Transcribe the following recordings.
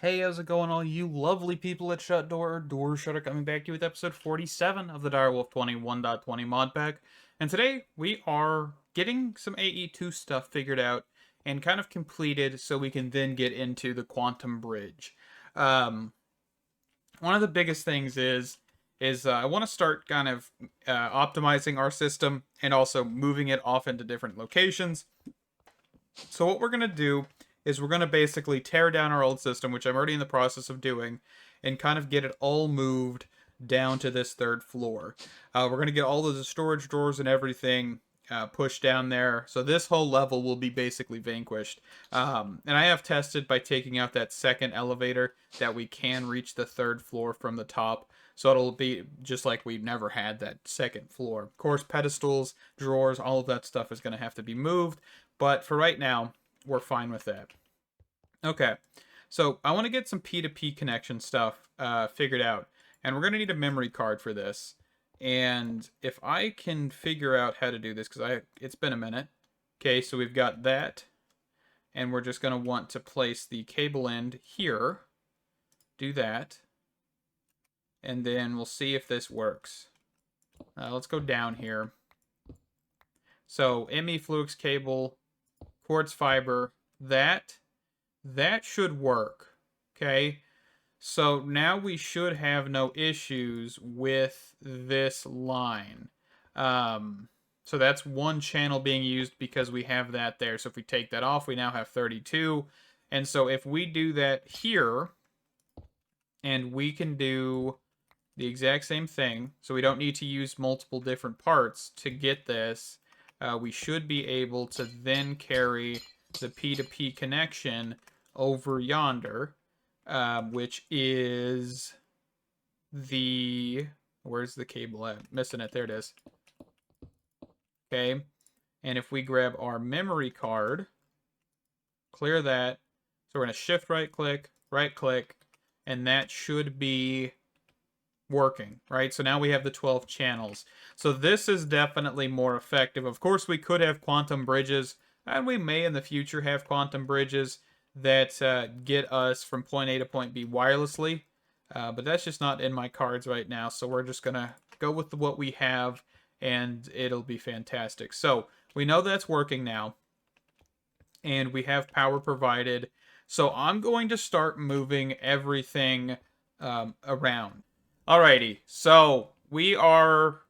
Hey, how's it going, all you lovely people at Doorshutter coming back to you with episode 47 of the Direwolf20 1.20 mod pack. And today we are getting some AE2 stuff figured out and kind of completed so we can then get into the quantum bridge. Um, One of the biggest things is I want to start kind of optimizing our system and also moving it off into different locations. So what we're going to do is we're going to basically tear down our old system, which I'm already in the process of doing, and kind of get it all moved down to this third floor. We're going to get all of the storage drawers and everything pushed down there. So this whole level will be basically vanquished. And I have tested by taking out that second elevator that we can reach the third floor from the top. So it'll be just like we've never had that second floor. Of course, pedestals, drawers, all of that stuff is going to have to be moved. But for right now, we're fine with that. Okay, so I want to get some P2P connection stuff figured out. And we're going to need a memory card for this. And if I can figure out how to do this, because it's been a minute. Okay, so we've got that. And we're just going to want to place the cable end here. Do that. And then we'll see if this works. Let's go down here. So ME Flux cable, quartz fiber, that should work. Okay, so now we should have no issues with this line. So that's one channel being used because we have that there. So if we take that off, we now have 32. And so if we do that here, and we can do the exact same thing, so we don't need to use multiple different parts to get this, we should be able to then carry the P2P connection over yonder, which is the... Where's the cable at? Missing it. There it is. Okay. And if we grab our memory card, clear that. So we're going to shift right click, and that should be working, right? So now we have the 12 channels. So this is definitely more effective. Of course, we could have quantum bridges, and we may in the future have quantum bridges that get us from point A to point B wirelessly. But that's just not in my cards right now. So we're just going to go with what we have, and it'll be fantastic. So we know that's working now, and we have power provided. So I'm going to start moving everything around. Alrighty, so we are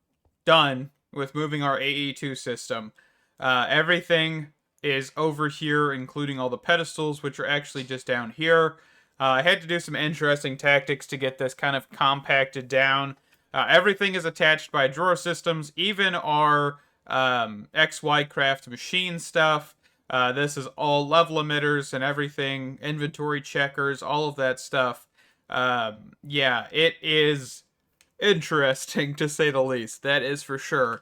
done with moving our AE2 system. Everything is over here, including all the pedestals, which are actually just down here. I had to do some interesting tactics to get this kind of compacted down. Everything is attached by drawer systems, even our XY craft machine stuff. This is all level emitters and everything, inventory checkers, all of that stuff. Yeah, it is interesting to say the least. That is for sure.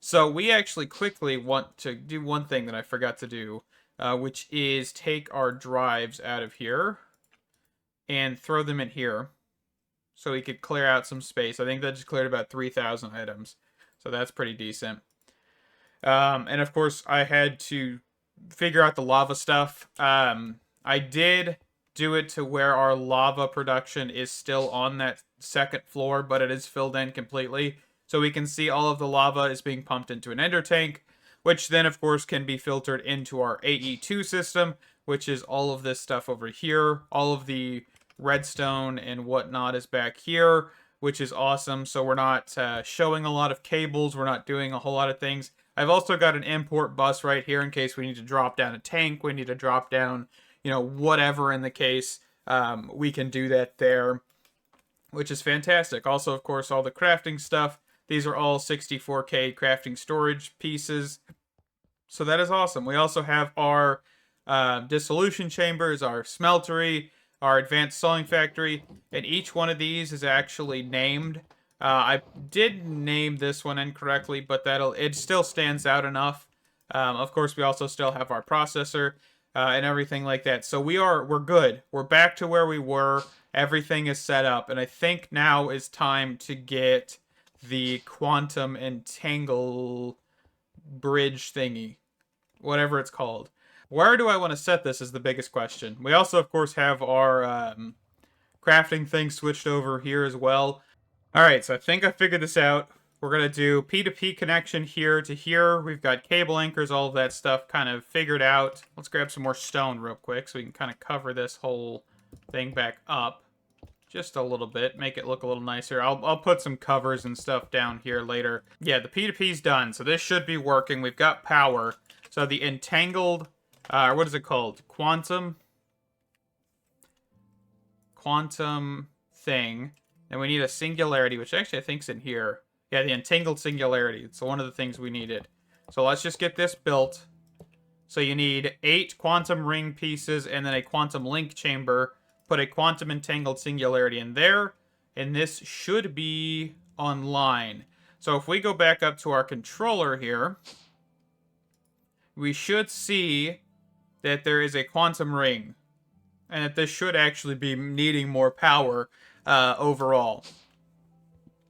So we actually quickly want to do one thing that I forgot to do, which is take our drives out of here and throw them in here so we could clear out some space. I think that just cleared about 3,000 items, so that's pretty decent. And of course, I had to figure out the lava stuff. I did do it to where our lava production is still on that second floor, but it is filled in completely. So we can see all of the lava is being pumped into an ender tank, which then, of course, can be filtered into our AE2 system, which is all of this stuff over here. All of the redstone and whatnot is back here, which is awesome. So we're not showing a lot of cables. We're not doing a whole lot of things. I've also got an import bus right here in case we need to drop down a tank. We need to drop down, whatever in the case. We can do that there, which is fantastic. Also, of course, all the crafting stuff. These are all 64K crafting storage pieces. So that is awesome. We also have our dissolution chambers, our smeltery, our advanced sawing factory, and each one of these is actually named. I did name this one incorrectly, but it still stands out enough. Of course, we also still have our processor and everything like that. So we're good. We're back to where we were. Everything is set up, and I think now is time to get the quantum entangle bridge thingy, whatever it's called. Where do I want to set this is the biggest question. We also, of course, have our crafting thing switched over here as well. Alright, so I think I figured this out. We're going to do P2P connection here to here. We've got cable anchors, all of that stuff kind of figured out. Let's grab some more stone real quick so we can kind of cover this whole thing back up. Just a little bit, make it look a little nicer. I'll put some covers and stuff down here later. Yeah, the P2P's done, so this should be working. We've got power. So the entangled, what is it called? Quantum thing. And we need a singularity, which actually I think's in here. Yeah, the entangled singularity. It's one of the things we needed. So let's just get this built. So you need 8 quantum ring pieces and then a quantum link chamber. Put a quantum entangled singularity in there, and this should be online. So if we go back up to our controller here, we should see that there is a quantum ring, and that this should actually be needing more power overall.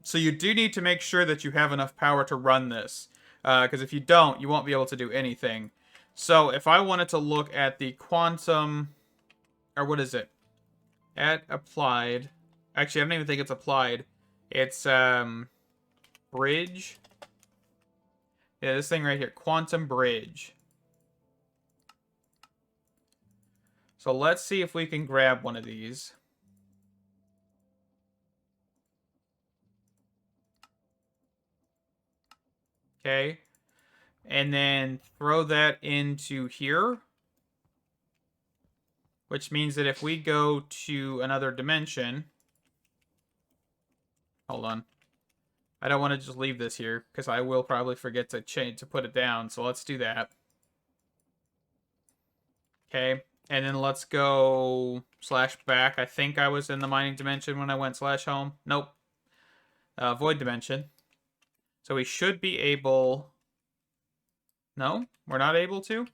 So you do need to make sure that you have enough power to run this, because if you don't, you won't be able to do anything. So if I wanted to look at the quantum, or what is it? At applied. Actually, I don't even think it's applied. It's bridge. Yeah, this thing right here, quantum bridge. So let's see if we can grab one of these. Okay. And then throw that into here. Which means that if we go to another dimension... Hold on. I don't want to just leave this here, because I will probably forget to put it down, so let's do that. Okay, and then let's go /back. I think I was in the mining dimension when I went /home. Nope. Void dimension. So we should be able... No? We're not able to?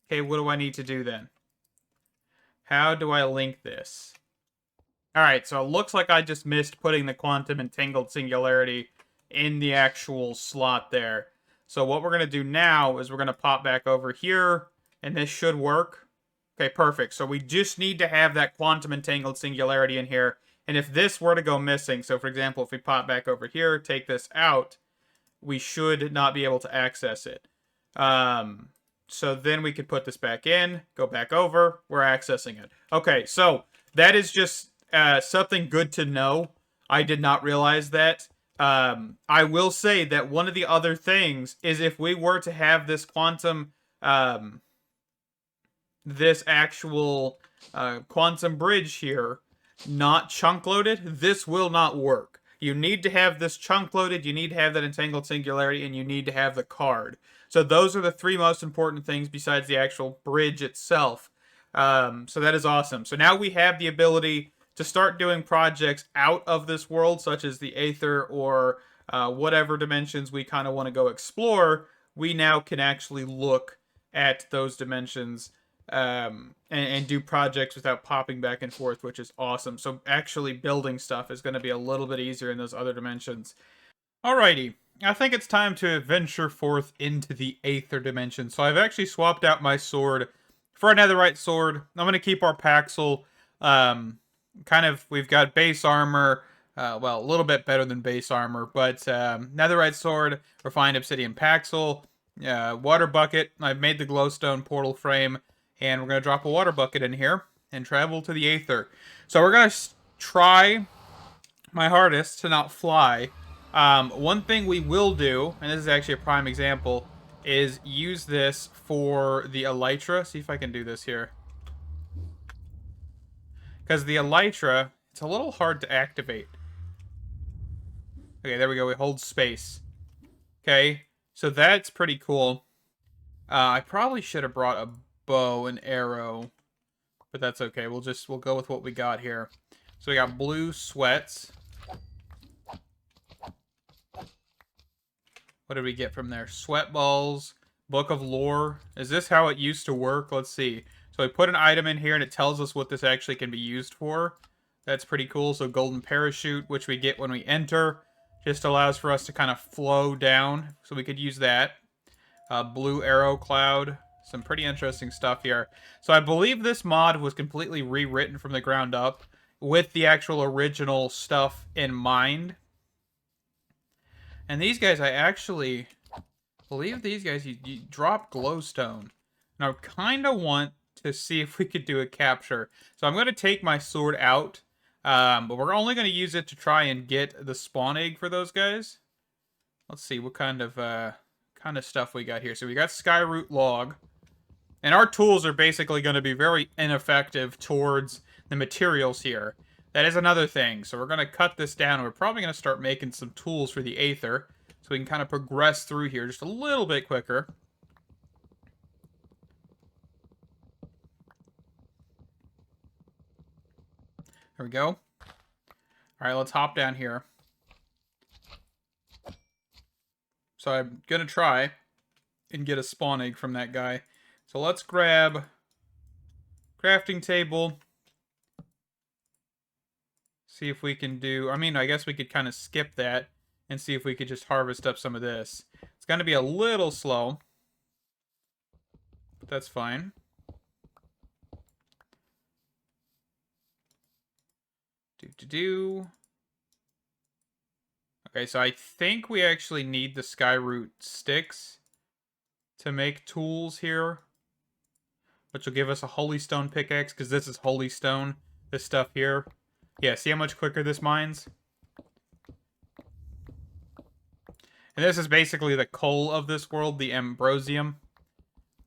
Okay, what do I need to do then? How do I link this? Alright, so it looks like I just missed putting the quantum entangled singularity in the actual slot there. So what we're going to do now is we're going to pop back over here, and this should work. Okay, perfect. So we just need to have that quantum entangled singularity in here. And if this were to go missing, so for example, if we pop back over here, take this out, we should not be able to access it. So then we could put this back in, go back over, we're accessing it. Okay, so that is just something good to know. I did not realize that. I will say that one of the other things is if we were to have this quantum, this actual quantum bridge here not chunk loaded, this will not work. You need to have this chunk loaded, you need to have that entangled singularity, and you need to have the card. So those are the 3 most important things besides the actual bridge itself. So that is awesome. So now we have the ability to start doing projects out of this world, such as the Aether or whatever dimensions we kind of want to go explore. We now can actually look at those dimensions and do projects without popping back and forth, which is awesome. So actually building stuff is going to be a little bit easier in those other dimensions. Alrighty. I think it's time to venture forth into the Aether dimension. So I've actually swapped out my sword for a netherite sword. I'm going to keep our Paxel. We've got base armor. Well, a little bit better than base armor. But netherite sword, refined obsidian Paxel, water bucket. I've made the glowstone portal frame. And we're going to drop a water bucket in here and travel to the Aether. So we're going to try my hardest to not fly. One thing we will do, and this is actually a prime example, is use this for the elytra. See if I can do this here. Because the elytra, it's a little hard to activate. Okay, there we go. We hold space. Okay, so that's pretty cool. I probably should have brought a bow and arrow, but that's okay. We'll go with what we got here. So we got blue sweats. What did we get from there? Sweat balls, book of lore. Is this how it used to work? Let's see. So we put an item in here and it tells us what this actually can be used for. That's pretty cool. So golden parachute, which we get when we enter, just allows for us to kind of flow down. So we could use that. Blue arrow cloud. Some pretty interesting stuff here. So I believe this mod was completely rewritten from the ground up with the actual original stuff in mind. And these guys, I actually believe these guys, you drop glowstone. And I kind of want to see if we could do a capture. So I'm going to take my sword out. But we're only going to use it to try and get the spawn egg for those guys. Let's see what kind of stuff we got here. So we got Skyroot log. And our tools are basically going to be very ineffective towards the materials here. That is another thing. So we're going to cut this down. We're probably going to start making some tools for the Aether. So we can kind of progress through here just a little bit quicker. There we go. All right, let's hop down here. So I'm going to try and get a spawn egg from that guy. So let's grab crafting table. See if we can do... I mean, I guess we could kind of skip that and see if we could just harvest up some of this. It's going to be a little slow, but that's fine. Okay, so I think we actually need the Skyroot sticks to make tools here, which will give us a Holy Stone pickaxe, because this is Holy Stone, this stuff here. Yeah, see how much quicker this mines? And this is basically the coal of this world, the ambrosium,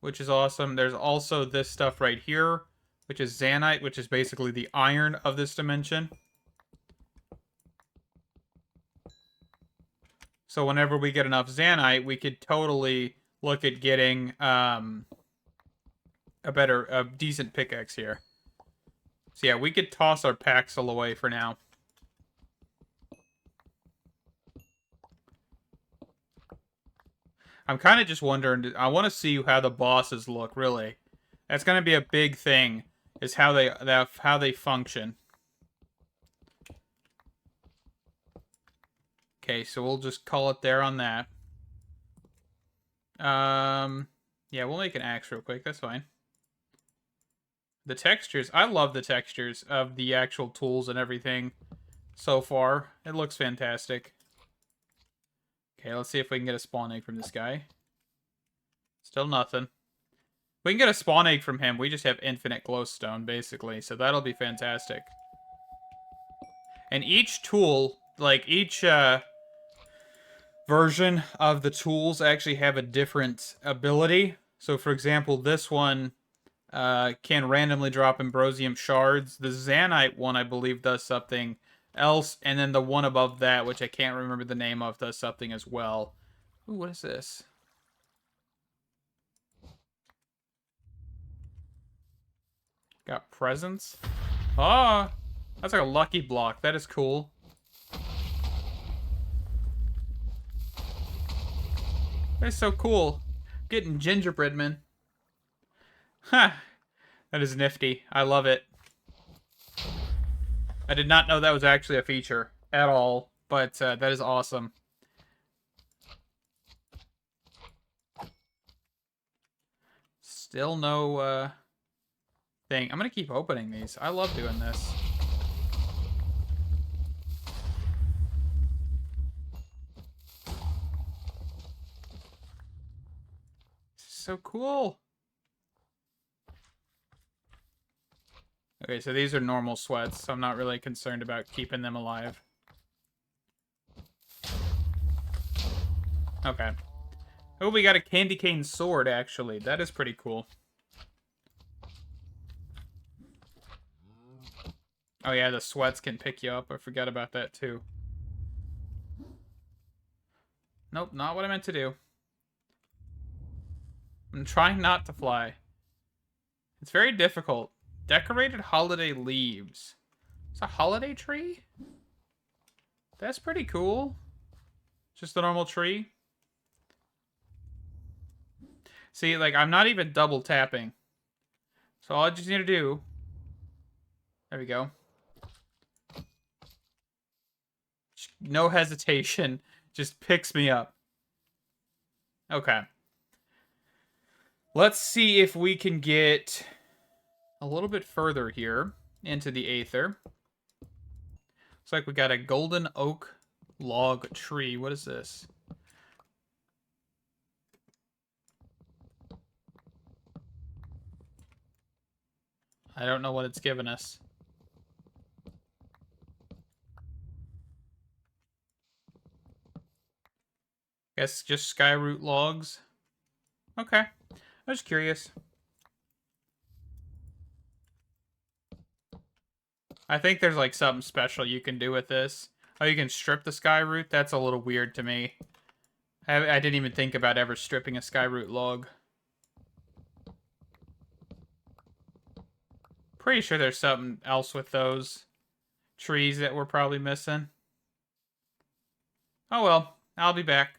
which is awesome. There's also this stuff right here, which is zanite, which is basically the iron of this dimension. So whenever we get enough zanite, we could totally look at getting a decent pickaxe here. So yeah, we could toss our Paxel away for now. I'm kind of just wondering, I want to see how the bosses look, really. That's going to be a big thing, is how they function. Okay, so we'll just call it there on that. Yeah, we'll make an axe real quick. That's fine. The textures, I love the textures of the actual tools and everything so far. It looks fantastic. Okay, let's see if we can get a spawn egg from this guy. Still nothing. We can get a spawn egg from him. We just have infinite glowstone, basically. So that'll be fantastic. And each tool, like each version of the tools actually have a different ability. So for example, this one can randomly drop ambrosium shards. The zanite one, I believe, does something else. And then the one above that, which I can't remember the name of, does something as well. Ooh, what is this? Got presents? Oh, that's like a lucky block. That is cool. That's so cool. Getting gingerbread man. Huh. That is nifty. I love it. I did not know that was actually a feature at all, but that is awesome. Still no thing. I'm going to keep opening these. I love doing this. So cool. Okay, so these are normal sweats, so I'm not really concerned about keeping them alive. Okay. Oh, we got a candy cane sword, actually. That is pretty cool. Oh yeah, the sweats can pick you up. I forgot about that, too. Nope, not what I meant to do. I'm trying not to fly. It's very difficult. Decorated holiday leaves. It's a holiday tree? That's pretty cool. Just a normal tree. See, like, I'm not even double tapping. So all I just need to do... There we go. No hesitation. Just picks me up. Okay. Let's see if we can get a little bit further here into the Aether. Looks like we got a golden oak log tree. What is this? I don't know what it's given us. Guess just skyroot logs. Okay. I was curious. I think there's like something special you can do with this. Oh, you can strip the skyroot? That's a little weird to me. I didn't even think about ever stripping a skyroot log. Pretty sure there's something else with those trees that we're probably missing. Oh well, I'll be back.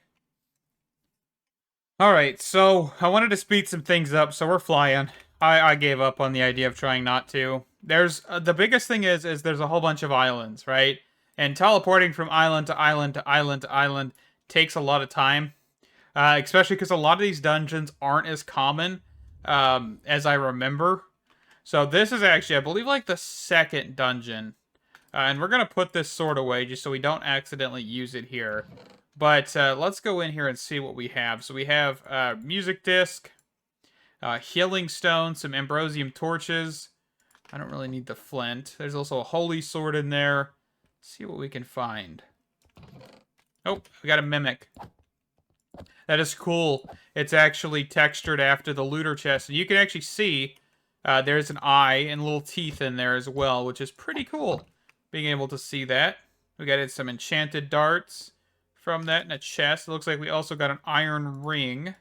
Alright, so I wanted to speed some things up, so we're flying. I gave up on the idea of trying not to. There's the biggest thing is there's a whole bunch of islands, right? And teleporting from island to island to island to island takes a lot of time. Especially because a lot of these dungeons aren't as common as I remember. So this is actually, I believe, like the second dungeon. And we're going to put this sword away just so we don't accidentally use it here. But let's go in here and see what we have. So we have music disc, healing stone, some ambrosium torches. I don't really need the flint. There's also a holy sword in there. Let's see what we can find. Oh, we got a mimic. That is cool. It's actually textured after the looter chest. And you can actually see there's an eye and little teeth in there as well, which is pretty cool. Being able to see that. We got some enchanted darts from that in a chest. It looks like we also got an iron ring,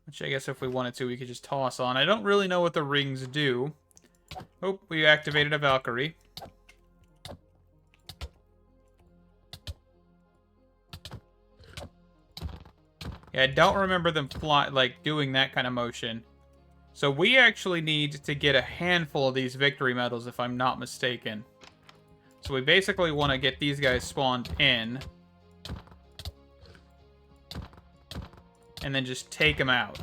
which I guess if we wanted to, we could just toss on. I don't really know what the rings do. Oh, we activated a Valkyrie. Yeah, I don't remember them doing that kind of motion. So we actually need to get a handful of these victory medals, if I'm not mistaken. So we basically want to get these guys spawned in. And then just take them out.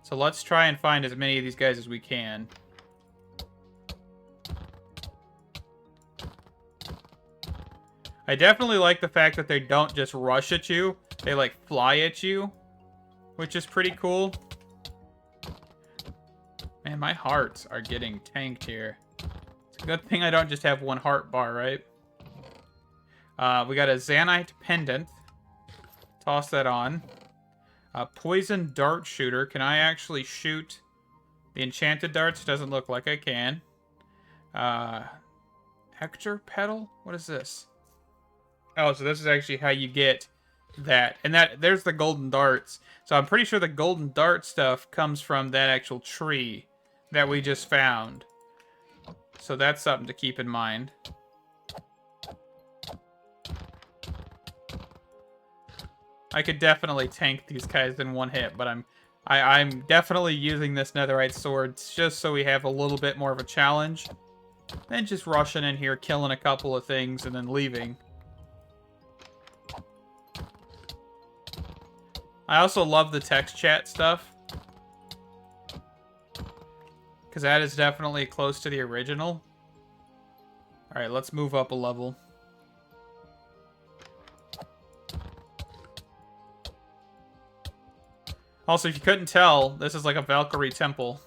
So let's try and find as many of these guys as we can. I definitely like the fact that they don't just rush at you. They, like, fly at you. Which is pretty cool. Man, my hearts are getting tanked here. It's a good thing I don't just have one heart bar, right? We got a Zanite pendant. Toss that on. Poison dart shooter. Can I actually shoot the enchanted darts? Doesn't look like I can. Hector pedal? What is this? Oh, so this is actually how you get that. And there's the golden darts. So I'm pretty sure the golden dart stuff comes from that actual tree that we just found. So that's something to keep in mind. I could definitely tank these guys in one hit, but I'm definitely using this netherite sword just so we have a little bit more of a challenge. And just rushing in here, killing a couple of things, and then leaving. I also love the text chat stuff. Because that is definitely close to the original. Alright, let's move up a level. Also, if you couldn't tell, this is like a Valkyrie temple.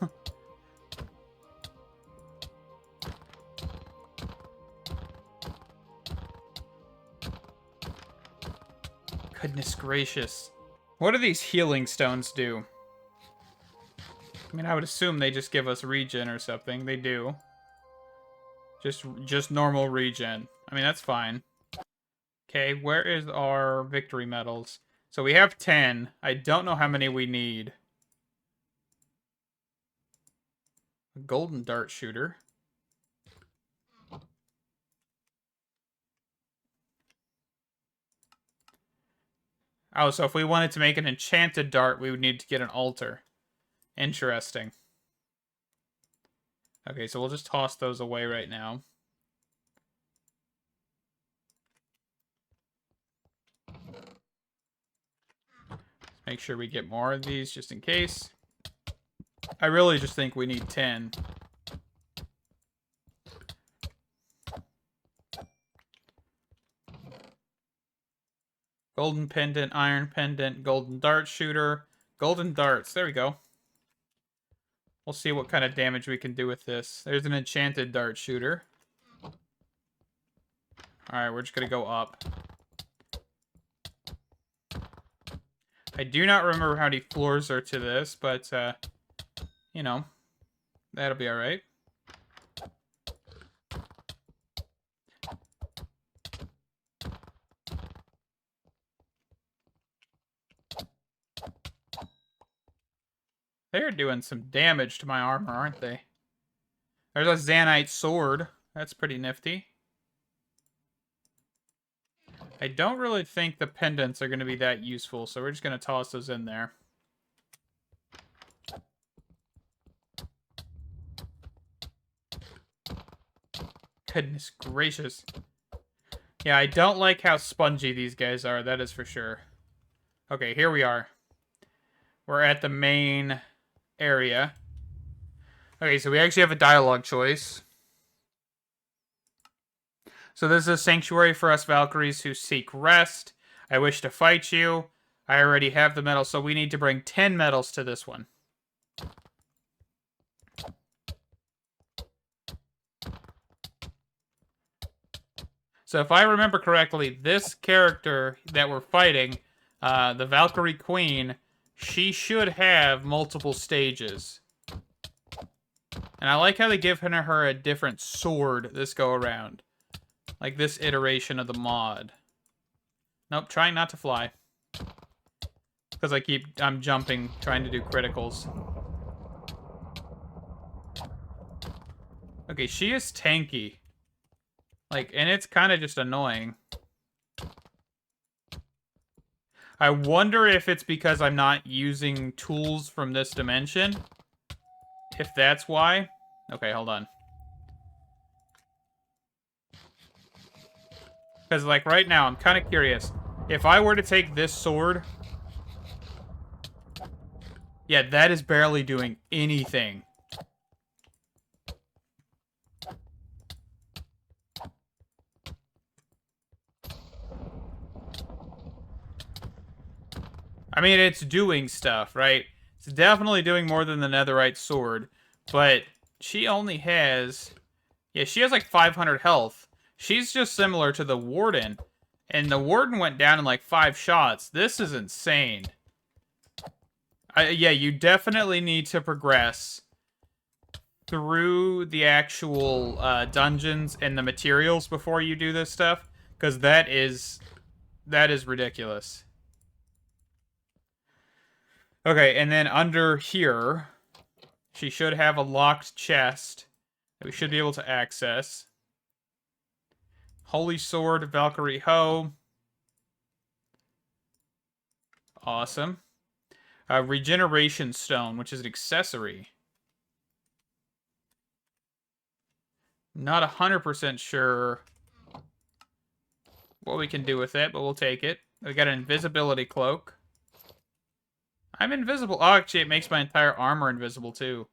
Goodness gracious. What do these healing stones do? I mean, I would assume they just give us regen or something. They do. Just normal regen. I mean, that's fine. Okay, where is our victory medals? So we have 10. I don't know how many we need. A golden dart shooter. Oh, so if we wanted to make an enchanted dart, we would need to get an altar. Interesting. Okay, so we'll just toss those away right now. Make sure we get more of these just in case. I really just think we need 10. Golden pendant, iron pendant, golden dart shooter, golden darts. There we go. We'll see what kind of damage we can do with this. There's an enchanted dart shooter. Alright, we're just going to go up. I do not remember how many floors are to this, but, you know, that'll be alright. They're doing some damage to my armor, aren't they? There's a Zanite sword. That's pretty nifty. I don't really think the pendants are going to be that useful, so we're just going to toss those in there. Goodness gracious. Yeah, I don't like how spongy these guys are, that is for sure. Okay, here we are. We're at the main area. Okay, so we actually have a dialogue choice. So this is a sanctuary for us Valkyries who seek rest. I wish to fight you. I already have the medal, so we need to bring 10 medals to this one. So if I remember correctly, this character that we're fighting, the Valkyrie Queen, she should have multiple stages. And I like how they give her a different sword this go around. Like this iteration of the mod. Nope, trying not to fly. Because I'm jumping, trying to do criticals. Okay, she is tanky. Like, and it's kind of just annoying. I wonder if it's because I'm not using tools from this dimension. If that's why. Okay, hold on. Because, like, right now, I'm kind of curious. If I were to take this sword... Yeah, that is barely doing anything. I mean, it's doing stuff, right? It's definitely doing more than the Netherite sword. But she only has... Yeah, she has like 500 health. She's just similar to the Warden. And the Warden went down in like 5 shots. This is insane. Yeah, you definitely need to progress through the actual dungeons and the materials before you do this stuff. Because that is ridiculous. Okay, and then under here, she should have a locked chest that we should be able to access. Holy Sword, Valkyrie Hoe. Awesome. Regeneration Stone, which is an accessory. Not 100% sure what we can do with it, but we'll take it. We got an invisibility cloak. I'm invisible. Oh, actually, it makes my entire armor invisible, too.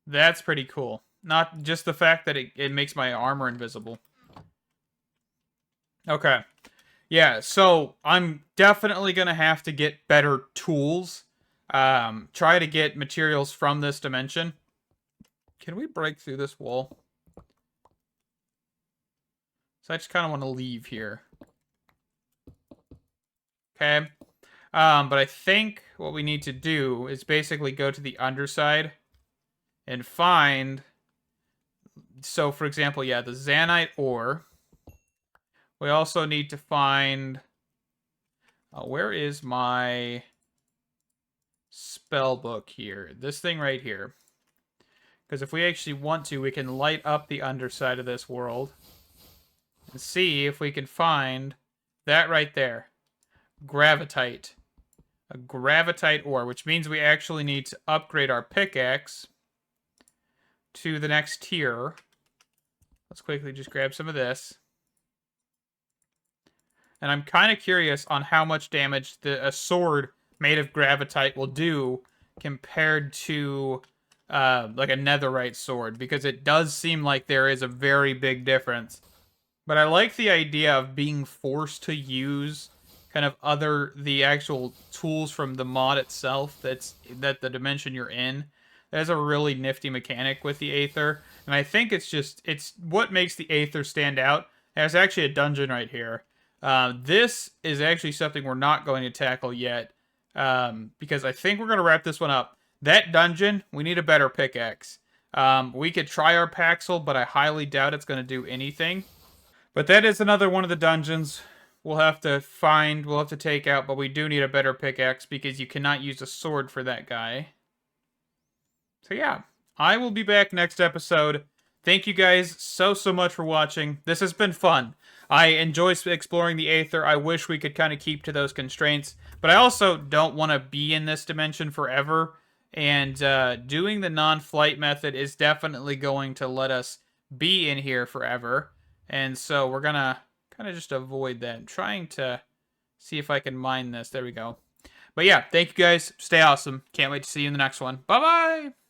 That's pretty cool. Not just the fact that it makes my armor invisible. Okay. Yeah, so I'm definitely going to have to get better tools. Try to get materials from this dimension. Can we break through this wall? So I just kind of want to leave here. Okay. But I think what we need to do is basically go to the underside and find... So, for example, yeah, the Zanite ore. We also need to find... where is my spell book here? This thing right here. Because if we actually want to, we can light up the underside of this world. And see if we can find that right there. Gravitite. A gravitite ore, which means we actually need to upgrade our pickaxe to the next tier. Let's quickly just grab some of this. And I'm kind of curious on how much damage a sword made of gravitite will do compared to like a netherite sword, because it does seem like there is a very big difference. But I like the idea of being forced to use kind of the actual tools from the mod itself that the dimension you're in. That's a really nifty mechanic with the Aether. And I think it's what makes the Aether stand out. There's actually a dungeon right here. This is actually something we're not going to tackle yet, because I think we're going to wrap this one up. That dungeon, we need a better pickaxe. We could try our Paxel, but I highly doubt it's going to do anything. But that is another one of the dungeons we'll have to take out, but we do need a better pickaxe because you cannot use a sword for that guy. So yeah, I will be back next episode. Thank you guys so much for watching. This has been fun. I enjoy exploring the Aether. I wish we could kind of keep to those constraints, but I also don't want to be in this dimension forever. And doing the non-flight method is definitely going to let us be in here forever. And so we're gonna kind of just avoid that. I'm trying to see if I can mine this. There we go. But yeah, thank you guys. Stay awesome. Can't wait to see you in the next one. Bye-bye!